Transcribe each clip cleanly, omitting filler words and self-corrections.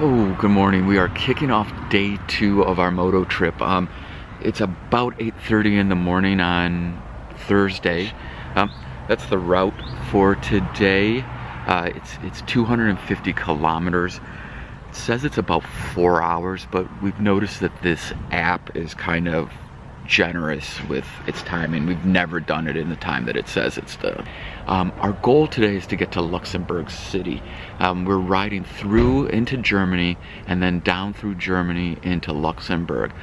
Oh, good morning. We are kicking off day 2 of our Moto trip. It's about 8:30 in the morning on Thursday. That's the route for today. It's 250 kilometers. It says it's about 4 hours, but we've noticed that this app is kind of generous with its timing. We've never done it in the time that it says it's the. Our goal today is to get to Luxembourg City. We're riding through into Germany and then down through Germany into Luxembourg.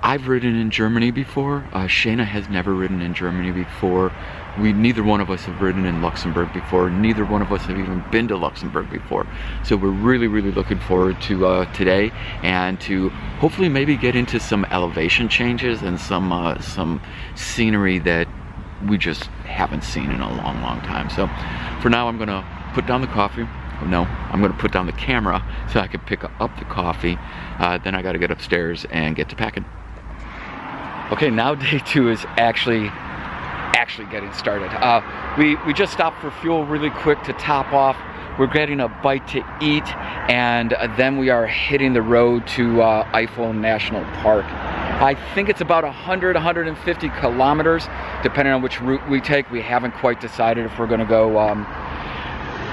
I've ridden in Germany before. Shayna has never ridden in Germany before. Neither one of us have ridden in Luxembourg before. Neither one of us have even been to Luxembourg before. So we're really looking forward to today, and to hopefully maybe get into some elevation changes and some scenery that we just haven't seen in a long time. So for now, I'm gonna put down the coffee. No, I'm gonna put down the camera so I can pick up the coffee. Then I gotta get upstairs and get to packing. Okay, now day 2 is actually getting started. We just stopped for fuel really quick to top off. We're getting a bite to eat, and then we are hitting the road to Eifel National Park. I think it's about 150 kilometers, depending on which route we take. We haven't quite decided if we're gonna go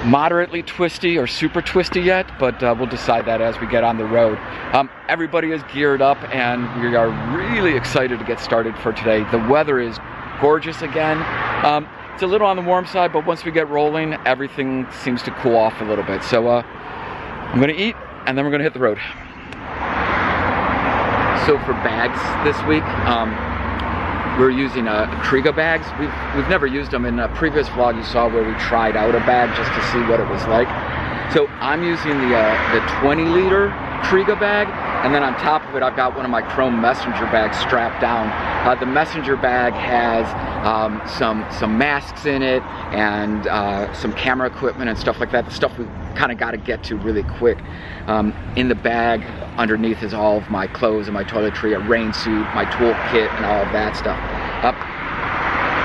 moderately twisty or super twisty yet, but we'll decide that as we get on the road. Everybody is geared up, and we are really excited to get started for today. The weather is gorgeous again. It's a little on the warm side, but once we get rolling, everything seems to cool off a little bit. So I'm gonna eat, and then we're gonna hit the road. So for bags this week, we're using Kriga bags. We've never used them. In a previous vlog you saw where we tried out a bag just to see what it was like. So I'm using the 20-liter Kriga bag, and then on top of it I've got one of my chrome messenger bags strapped down. The messenger bag has some masks in it and some camera equipment and stuff like that. The stuff we kind of got to get to really quick. In the bag underneath is all of my clothes and my toiletry, a rain suit, my toolkit, and all of that stuff.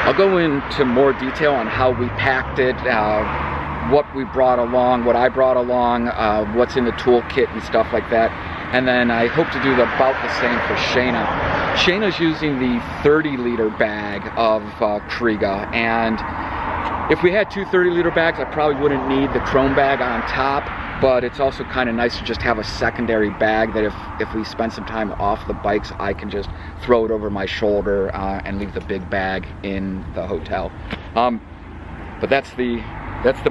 I'll go into more detail on how we packed it, what we brought along, what I brought along, what's in the toolkit and stuff like that. And then I hope to do about the same for Shayna. Shayna's using the 30-liter bag of Kriga, and if we had two 30-liter bags, I probably wouldn't need the chrome bag on top, but it's also kind of nice to just have a secondary bag that if we spend some time off the bikes, I can just throw it over my shoulder and leave the big bag in the hotel. But that's the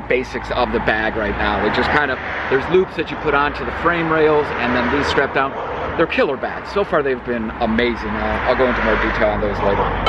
basics of the bag right now. It just kind of, there's loops that you put onto the frame rails, and then these strap down. They're killer bags. So far they've been amazing. I'll go into more detail on those later.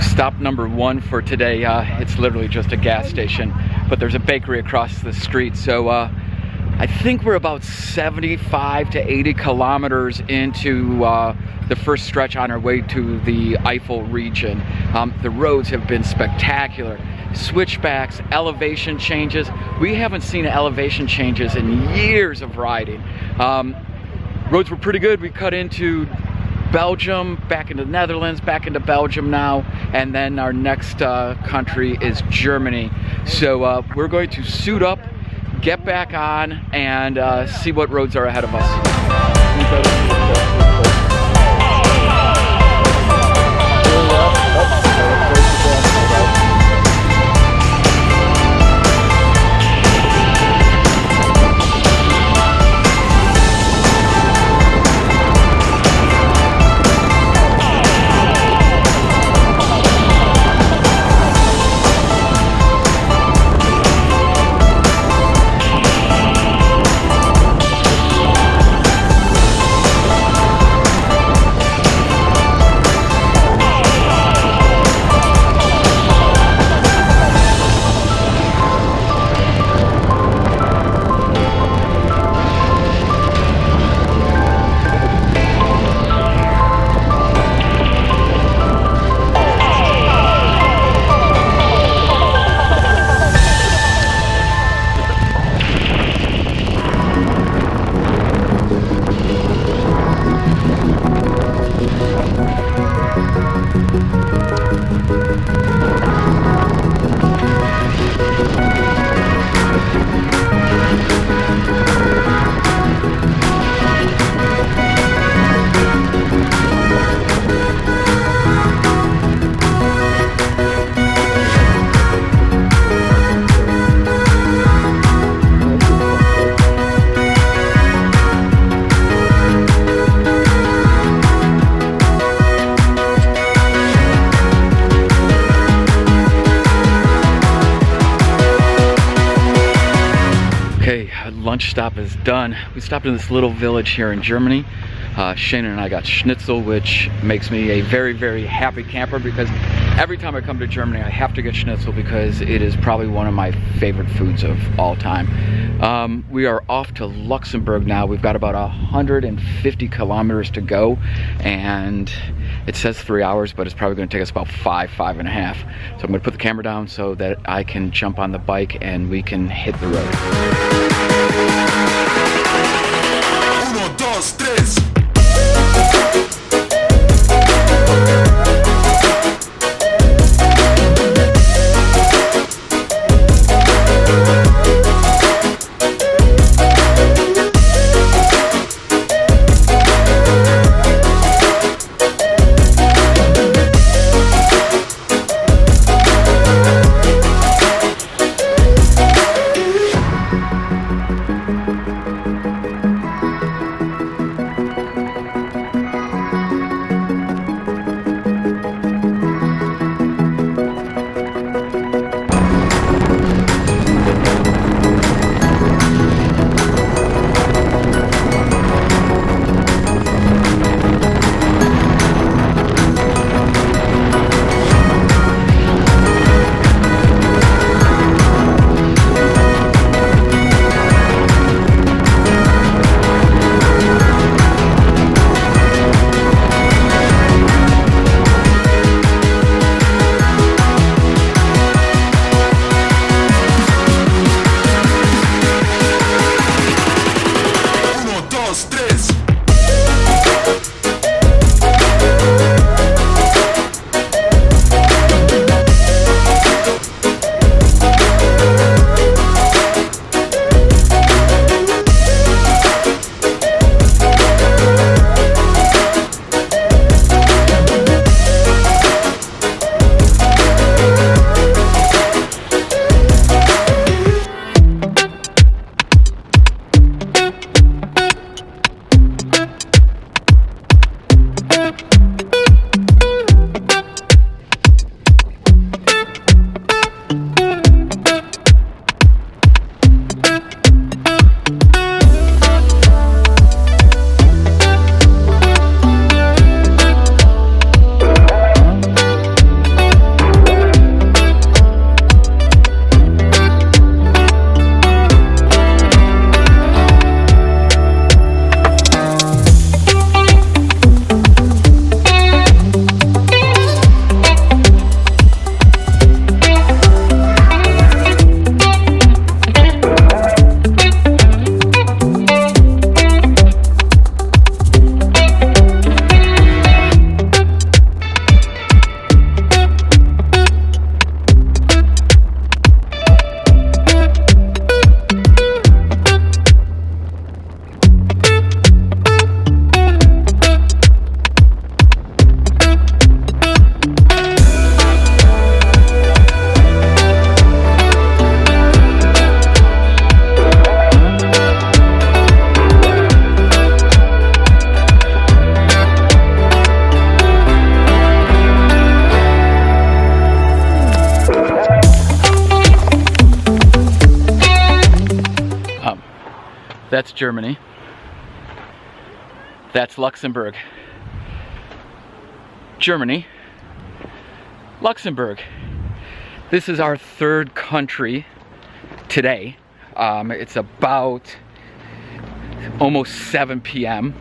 Stop number 1 for today. It's literally just a gas station, but there's a bakery across the street. So I think we're about 75 to 80 kilometers into the first stretch on our way to the Eifel region. The roads have been spectacular. Switchbacks, elevation changes. We haven't seen elevation changes in years of riding. Roads were pretty good. We cut into Belgium, back into the Netherlands, back into Belgium now, and then our next country is Germany. So we're going to suit up, get back on, and see what roads are ahead of us. lunch stop is done. We stopped in this little village here in Germany. Shannon and I got schnitzel, which makes me a very, very happy camper because every time I come to Germany, I have to get schnitzel because it is probably one of my favorite foods of all time. We are off to Luxembourg now. We've got about 150 kilometers to go, and it says 3 hours, but it's probably going to take us about 5.5. So I'm going to put the camera down so that I can jump on the bike and we can hit the road. 1, 2, 3. That's Germany. That's Luxembourg. Germany, Luxembourg. This is our third country today. It's about almost 7 p.m.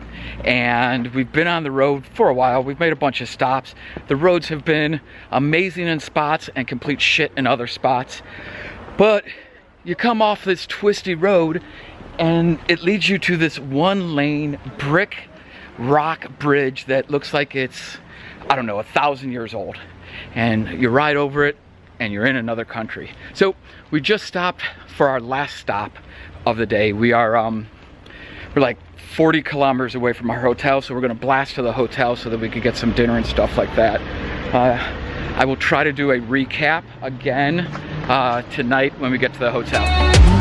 and we've been on the road for a while. We've made a bunch of stops. The roads have been amazing in spots and complete shit in other spots. But you come off this twisty road and it leads you to this one-lane brick rock bridge that looks like it's, I don't know, 1,000 years old. And you ride over it and you're in another country. So we just stopped for our last stop of the day. We're like 40 kilometers away from our hotel, so we're gonna blast to the hotel so that we could get some dinner and stuff like that. I will try to do a recap again tonight when we get to the hotel.